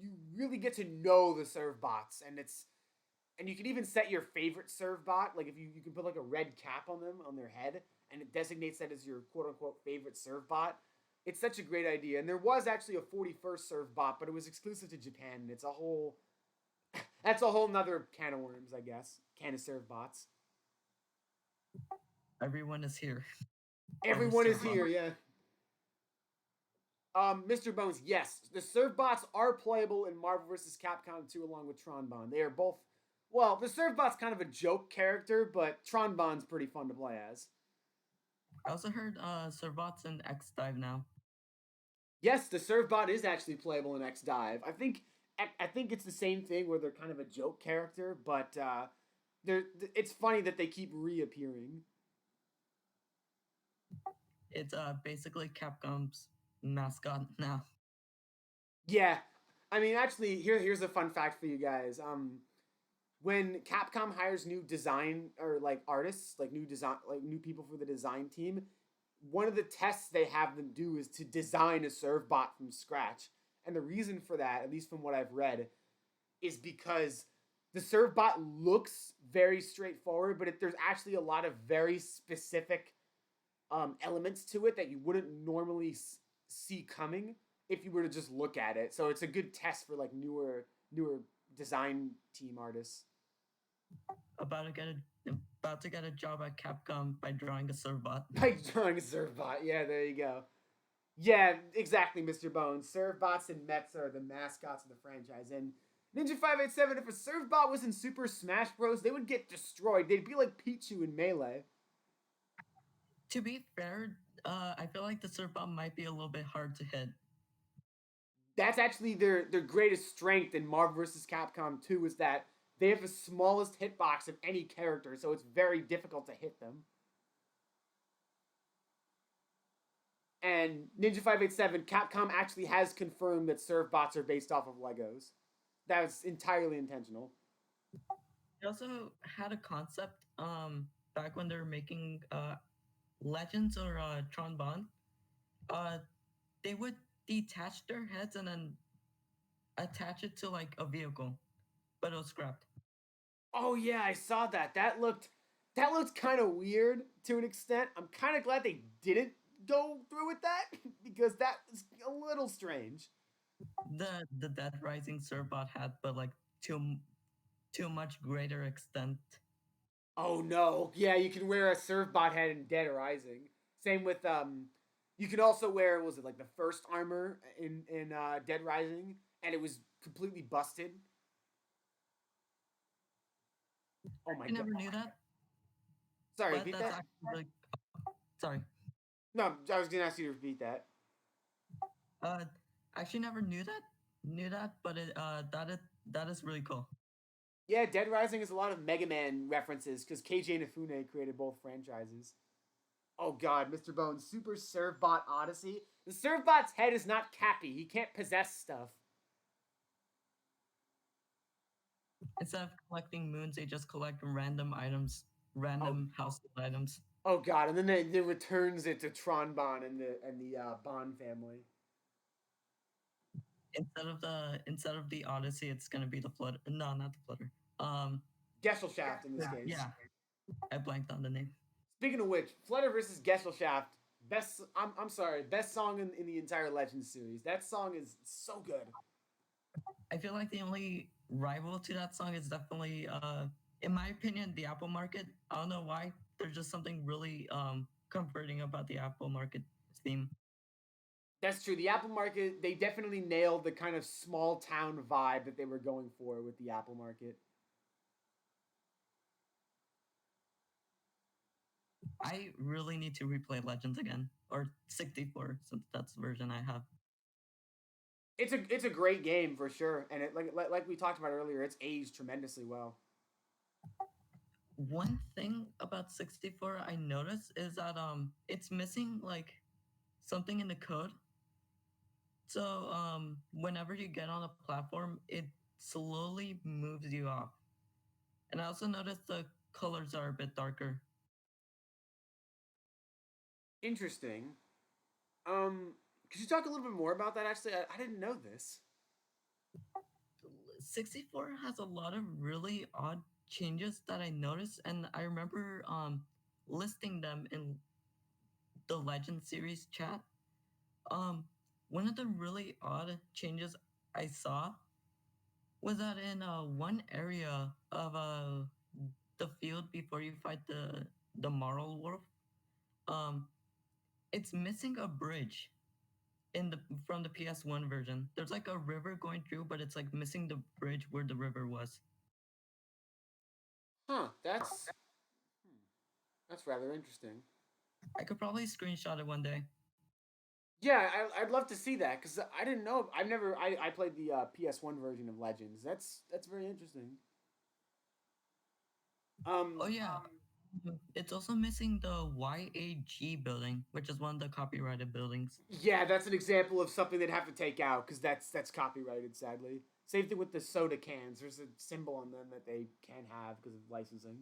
you really get to know the serve bots, and you can even set your favorite serve bot. Like if you can put like a red cap on them on their head, and it designates that as your quote unquote favorite serve bot. It's such a great idea, and there was actually a 41st serve bot, but it was exclusive to Japan, and it's a whole that's a whole nother can of worms, I guess. Can of serve bots. Everyone is here. Everyone is here, yeah. Mr. Bones, yes, the serve bots are playable in Marvel vs. Capcom 2 along with Tronbon. They are both. Well, the serve bot's kind of a joke character, but Tronbon's pretty fun to play as. I also heard Servots in X Dive now. Yes, the serve bot is actually playable in X Dive. I think it's the same thing where they're kind of a joke character, but they're it's funny that they keep reappearing. It's basically Capcom's mascot now. Yeah, I mean, actually, here's a fun fact for you guys. when Capcom hires new design or like artists, like new design, like new people for the design team, one of the tests they have them do is to design a serve bot from scratch. And the reason for that, at least from what I've read, is because the serve bot looks very straightforward, but there's actually a lot of very specific elements to it that you wouldn't normally see coming if you were to just look at it. So it's a good test for like newer design team artists. About to get a about to get a job at Capcom by drawing a servbot. By drawing a serve bot, yeah, there you go. Yeah, exactly, Mr. Bones. Serve bots and Mets are the mascots of the franchise. And Ninja 587, if a serve bot was in Super Smash Bros., they would get destroyed. They'd be like Pichu in Melee. To be fair, I feel like the servbot might be a little bit hard to hit. That's actually their greatest strength in Marvel vs. Capcom 2 is that they have the smallest hitbox of any character, so it's very difficult to hit them. And Ninja 587, Capcom actually has confirmed that serve bots are based off of Legos. That was entirely intentional. They also had a concept back when they were making Legends or Tron Bond. Uh, they would detach their heads and then attach it to like a vehicle, but it was scrapped. Oh yeah, I saw that. That looked kind of weird to an extent. I'm kind of glad they didn't go through with that because that was a little strange. The Dead Rising servbot had, but like to much greater extent. Oh no. Yeah, you can wear a serve bot head in Dead Rising. Same with you can also wear was it like the first armor in Dead Rising and it was completely busted. Oh my I god. never knew that, Sorry, but repeat that's that? actually really sorry. No, I was going to ask you to repeat that. Uh, actually never knew that, but that is really cool. Yeah, Dead Rising is a lot of Mega Man references because KJ Inafune created both franchises. Oh god, Mr. Bones, Super Servbot Odyssey. The Servbot's head is not Cappy. He can't possess stuff. Instead of collecting moons, they just collect random items, Oh, random household items. oh god, and then they returns it to Tron Bon and the Bond family. Instead of the Odyssey, it's gonna be the flood. No, not the flutter. Um, Gesellschaft in this case. yeah, I blanked on the name. Speaking of which, Flutter versus Gesellschaft, best. I'm sorry, best song in the entire Legends series. That song is so good. I feel like the only rival to that song is definitely, in my opinion, the Apple Market. I don't know why. There's just something really comforting about the Apple Market theme. That's true. The Apple Market, they definitely nailed the kind of small town vibe that they were going for with the Apple Market. I really need to replay Legends again, or 64, since that's the version I have. It's a great game for sure, and it like we talked about earlier, it's aged tremendously well. One thing about 64 I noticed is that it's missing like something in the code. So whenever you get on a platform, it slowly moves you off. And I also noticed the colors are a bit darker. Interesting. Could you talk a little bit more about that? Actually, I didn't know this. 64 has a lot of really odd changes that I noticed, and I remember listing them in the Legend series chat. Um, One of the really odd changes I saw was that in one area of the field before you fight the Marl Wolf, um, it's missing a bridge in the from the PS1 version. There's like a river going through, but it's like missing the bridge where the river was. Huh? That's rather interesting. I could probably screenshot it one day. Yeah, I'd love to see that because I didn't know. I've never. I played the PS1 version of Legends. That's very interesting. Oh Um, yeah, it's also missing the YAG building, which is one of the copyrighted buildings. yeah, that's an example of something they'd have to take out because that's copyrighted, sadly. Same thing with the soda cans. There's a symbol on them that they can't have because of licensing.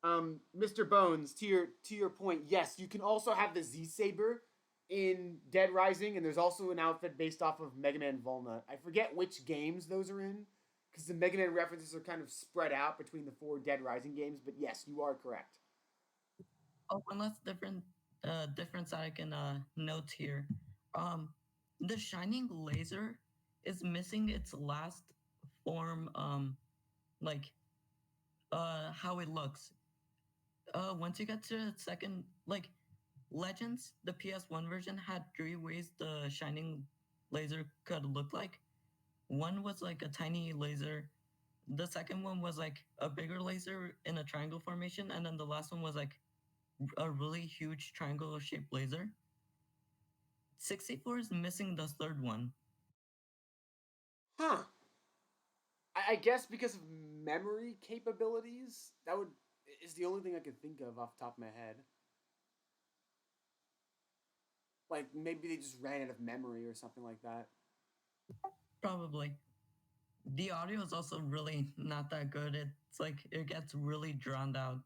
Mr. Bones, to your point, yes, you can also have the Z Saber in Dead Rising, and there's also an outfit based off of Mega Man Volna. I forget which games those are in, because the Mega Man references are kind of spread out between the four Dead Rising games. But yes, you are correct. Oh, one last difference that I can note here. Um, the shining laser is missing its last form. Like how it looks. Once you get to the second, like Legends, the PS1 version had three ways the shining laser could look like. One was like a tiny laser. The second one was like a bigger laser in a triangle formation, and then the last one was like a really huge triangle shaped laser. 64 is missing the third one. Huh. I guess because of memory capabilities, that would is the only thing I could think of off the top of my head. Like maybe they just ran out of memory or something like that. Probably. The audio is also really not that good. It's like it gets really drowned out.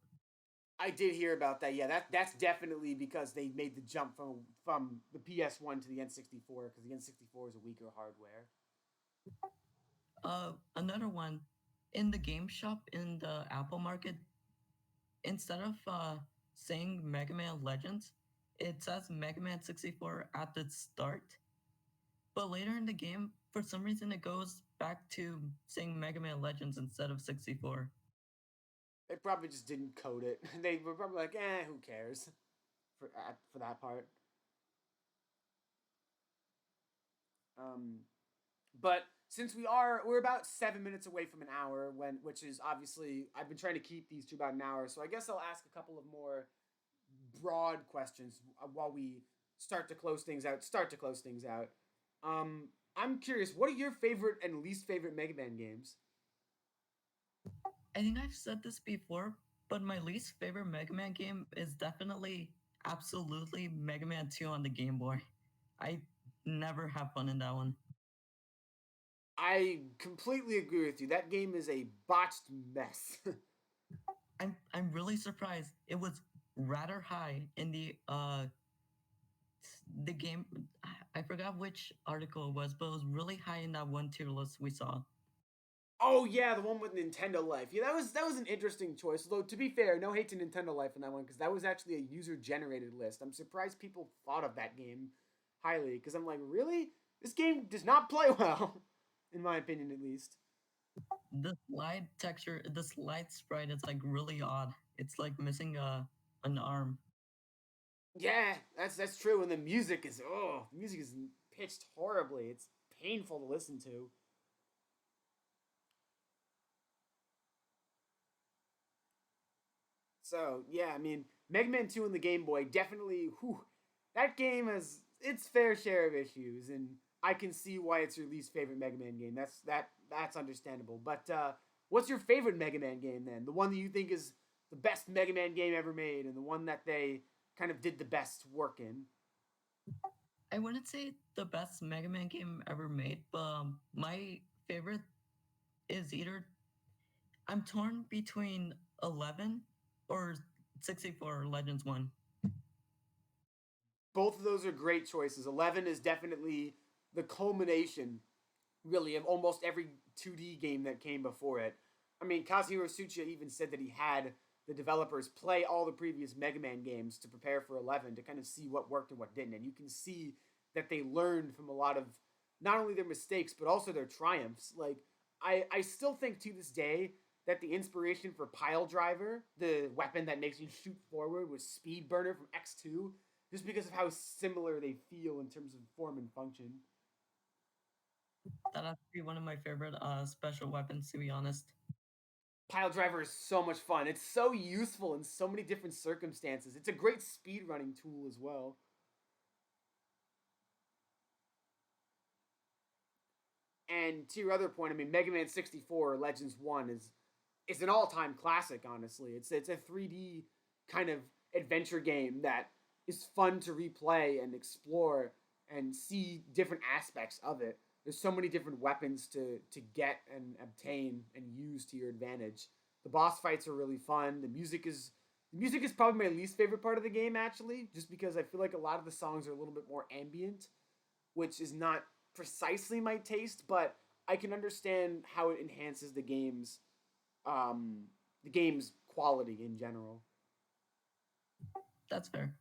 I did hear about that. Yeah, that's definitely because they made the jump from the PS1 to the N64 because the N64 is a weaker hardware. Another one in the game shop in the Apple Market, instead of saying Mega Man Legends, it says Mega Man 64 at the start. But later in the game, for some reason, it goes back to saying Mega Man Legends instead of 64. They probably just didn't code it. They were probably like, who cares for that part. Um, but since we're about 7 minutes away from an hour, which is obviously I've been trying to keep these to about an hour, so I guess I'll ask a couple of more broad questions while we Start to close things out. I'm curious, what are your favorite and least favorite Mega Man games? I think I've said this before, but my least favorite Mega Man game is definitely, absolutely Mega Man 2 on the Game Boy. I never have fun in that one. I completely agree with you. That game is a botched mess. I'm really surprised. It was rather high in the game. I forgot which article it was, but it was really high in that one tier list we saw. Oh yeah, the one with Nintendo Life. Yeah, that was an interesting choice. Although to be fair, no hate to Nintendo Life on that one because that was actually a user generated list. I'm surprised people thought of that game highly because I'm like, really? This game does not play well, in my opinion at least. The slide texture, the slide sprite, it's like really odd. It's like missing an arm. Yeah, that's true. And the music is pitched horribly. It's painful to listen to. So yeah, I mean, Mega Man 2 and the Game Boy definitely. Whew, that game has its fair share of issues, and I can see why it's your least favorite Mega Man game. That's understandable. But what's your favorite Mega Man game then? The one that you think is the best Mega Man game ever made, and the one that they kind of did the best work in. I wouldn't say the best Mega Man game ever made, but my favorite is either I'm torn between 11 or 64 Legends 1. Both of those are great choices. 11 is definitely the culmination, really, of almost every 2D game that came before it. I mean, Kazuhiro Tsuchiya even said that he had the developers play all the previous Mega Man games to prepare for 11 to kind of see what worked and what didn't. And you can see that they learned from a lot of not only their mistakes, but also their triumphs. Like, I still think to this day that the inspiration for Pile Driver, the weapon that makes you shoot forward, was Speed Burner from X2, just because of how similar they feel in terms of form and function. That has to be one of my favorite special weapons, to be honest. Pile driver is so much fun. It's so useful in so many different circumstances. It's a great speed running tool as well. And to your other point, I mean, Mega Man 64 Legends 1 is an all time classic. Honestly, it's a 3D kind of adventure game that is fun to replay and explore. and see different aspects of it. There's so many different weapons to get and obtain and use to your advantage. The boss fights are really fun. The music is probably my least favorite part of the game, actually, just because I feel like a lot of the songs are a little bit more ambient, which is not precisely my taste, but I can understand how it enhances um, the game's quality in general. That's fair.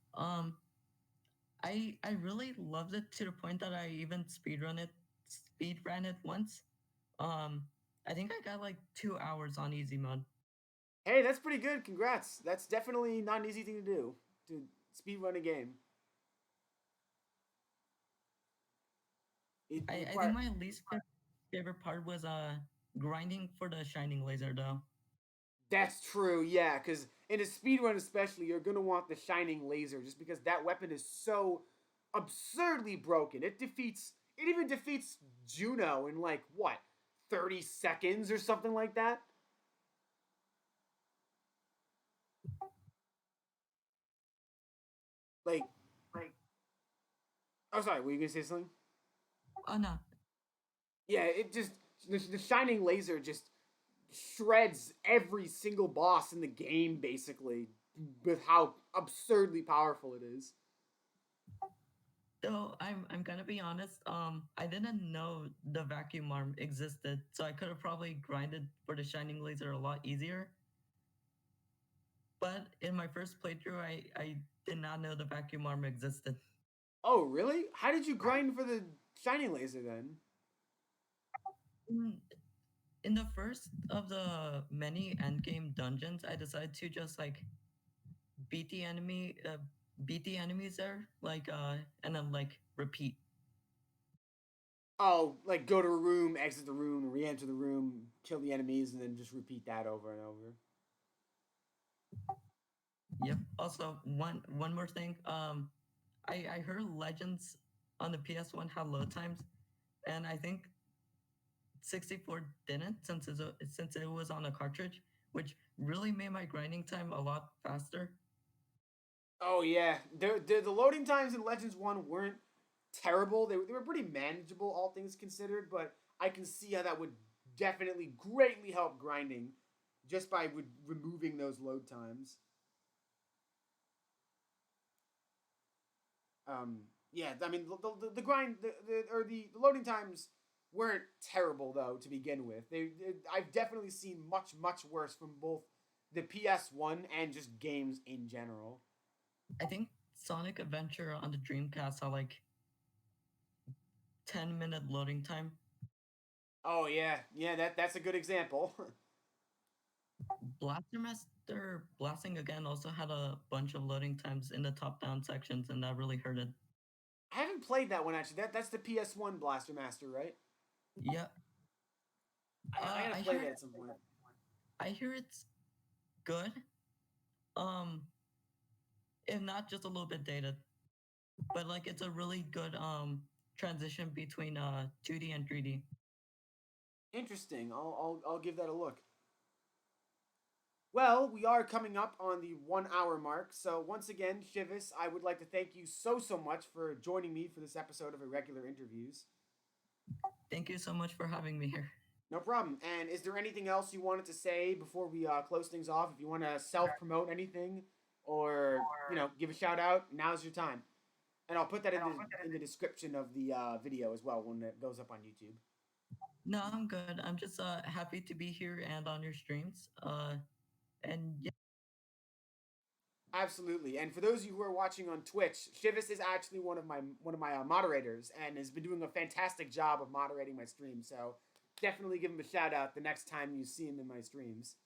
I really loved it to the point that I even speed ran it once. Um, I think I got like 2 hours on easy mode. Hey, that's pretty good. Congrats. That's definitely not an easy thing to do, to speed run a game. It I think require. my favorite part was grinding for the shining laser though. That's true, yeah, because in a speed run especially, you're gonna want the shining laser just because that weapon is so absurdly broken. It even defeats Juno in like what, 30 seconds or something like that? Like, oh sorry, were you gonna say something? Oh no, Yeah, it just the shining laser just shreds every single boss in the game basically with how absurdly powerful it is. though I'm gonna be honest. I didn't know the vacuum arm existed, so I could have probably grinded for the shining laser a lot easier. But in my first playthrough, I did not know the vacuum arm existed. Oh, really? How did you grind for the shining laser then? Mm, In the first of the many endgame dungeons, I decided to just like beat the enemy, beat the enemies there, and then like repeat. Oh, like go to a room, exit the room, re-enter the room, kill the enemies, and then just repeat that over and over. Yep. Also, one more thing. I heard Legends on the PS1 had load times, and I think 64 didn't since it was on a cartridge, which really made my grinding time a lot faster. Oh yeah, the loading times in Legends One weren't terrible. They were pretty manageable, all things considered. But I can see how that would definitely greatly help grinding, just by removing those load times. Um, yeah, I mean the grind the loading times weren't terrible though to begin with. I've definitely seen much worse from both the PS1 and just games in general. I think Sonic Adventure on the Dreamcast had like 10-minute loading time. Oh yeah, yeah, that's a good example. Blaster Master Blasting again also had a bunch of loading times in the top down sections, and that really hurted. I haven't played that one actually. That's the PS1 Blaster Master, right? Yeah, I gotta I play hear that at some point. it's good. Um, if not just a little bit dated, but like it's a really good transition between 2D and 3D. Interesting. I'll give that a look. Well, we are coming up on the 1 hour mark. So once again, Chivis, I would like to thank you so much for joining me for this episode of Irregular Interviews. Thank you so much for having me here. No problem. And is there anything else you wanted to say before we close things off? If you want to self promote anything, or give a shout out, now's your time. And I'll put that in the description of the video as well when it goes up on YouTube. No, I'm good. I'm just happy to be here and on your streams. And yeah, Absolutely. And for those of you who are watching on Twitch, Chivis is actually one of my moderators and has been doing a fantastic job of moderating my stream. So definitely give him a shout out the next time you see him in my streams.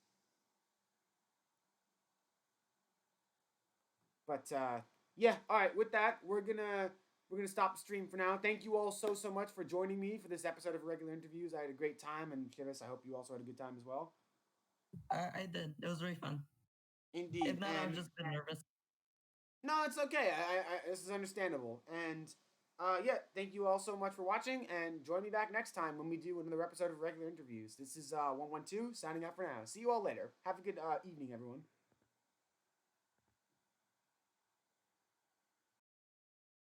But yeah, all right. With that, we're gonna stop the stream for now. Thank you all so much for joining me for this episode of Regular Interviews. I had a great time, and Chivis, I hope you also had a good time as well. I did. It was really fun. If Indeed, not, I was and just a bit nervous. no, it's okay. This is understandable. And yeah, thank you all so much for watching, and join me back next time when we do another episode of Regular Interviews. This is 112 signing out for now. See you all later. Have a good evening, everyone.